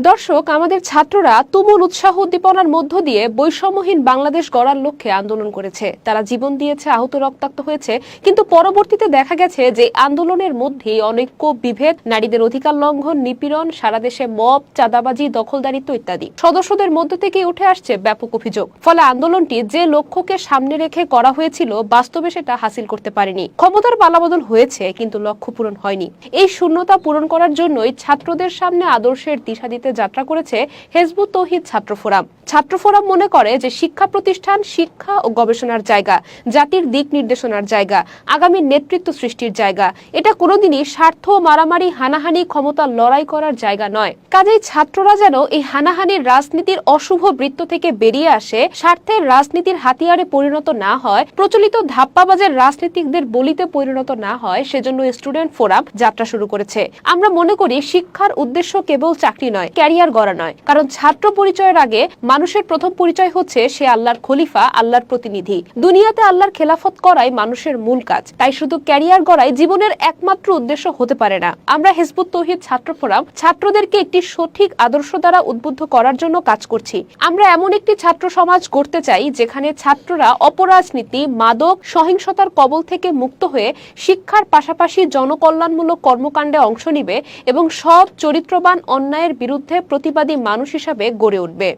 দর্শক, আমাদের ছাত্ররা তুমুল উৎসাহ উদ্দীপনার মধ্য দিয়ে বৈষম্যহীন বাংলাদেশ গড়ার লক্ষ্যে আন্দোলন করেছে। তারা জীবন দিয়েছে, আহত রক্তাক্ত হয়েছে, কিন্তু পরবর্তীতে দেখা গেছে যে আন্দোলনের মধ্যেই অনৈক্য, বিভেদ, নারীদের অধিকার লঙ্ঘন, নিপীড়ন, সারা দেশে মব, চাঁদাবাজি, দখলদারিত্ব ইত্যাদি সদস্যদের মধ্য থেকে উঠে আসছে ব্যাপক অভিযোগ। ফলে আন্দোলনটি যে লক্ষ্যকে সামনে রেখে করা হয়েছিল, বাস্তবে সেটা হাসিল করতে পারেনি। ক্ষমতার পালাবদল হয়েছে, কিন্তু লক্ষ্য পূরণ হয়নি। এই শূন্যতা পূরণ করার জন্যই ছাত্রদের সামনে আদর্শের দিশা দিতে যাত্রা করেছে হিজবুত তৌহিদ ছাত্র ফোরাম। ছাত্র ফোরাম মনে করে যে শিক্ষা প্রতিষ্ঠান শিক্ষা ও গবেষণার জায়গা, জাতির দিক নির্দেশনার জায়গা, আগামী নেতৃত্ব সৃষ্টির জায়গা। এটা কোনোদিনই স্বার্থ, মারামারি, হানাহানি, ক্ষমতার লড়াই করার জায়গা নয়। কাজেই ছাত্ররা যেন এই হানাহানির রাজনীতির অশুভ বৃত্ত থেকে বেরিয়ে আসে, স্বার্থের রাজনীতির হাতিয়ারে পরিণত না হয়, প্রচলিত ধাপ্পাবাজের রাজনীতিকদের বলিতে পরিণত না হয়, সেজন্য স্টুডেন্ট ফোরাম যাত্রা শুরু করেছে। আমরা মনে করি শিক্ষার উদ্দেশ্য কেবল চাকরি নয়, ক্যারিয়ার গড়া নয়। কারণ ছাত্র পরিচয়ের আগে মানুষের প্রথম পরিচয় হচ্ছে সে আল্লাহর খলিফা, আল্লাহর প্রতিনিধি। দুনিয়াতে আল্লাহর খেলাফত করাই মানুষের মূল কাজ। তাই শুধু ক্যারিয়ার গড়াই জীবনের একমাত্র উদ্দেশ্য হতে পারে না। আমরা হিজবুত তৌহিদ ছাত্র ফোরাম ছাত্রদেরকে একটি সঠিক আদর্শ দ্বারা উদ্বুদ্ধ করার জন্য কাজ করছি। আমরা এমন একটি ছাত্র সমাজ গড়তে চাই যেখানে ছাত্ররা অপরাজনীতি, মাদক, সহিংসতার কবল থেকে মুক্ত হয়ে শিক্ষার পাশাপাশি জনকল্যাণমূলক কর্মকাণ্ডে অংশ নিবে এবং সব চরিত্রবান অন্যায়ের বিরুদ্ধে প্রতিবাদী মানুষ হিসাবে গড়ে উঠবে।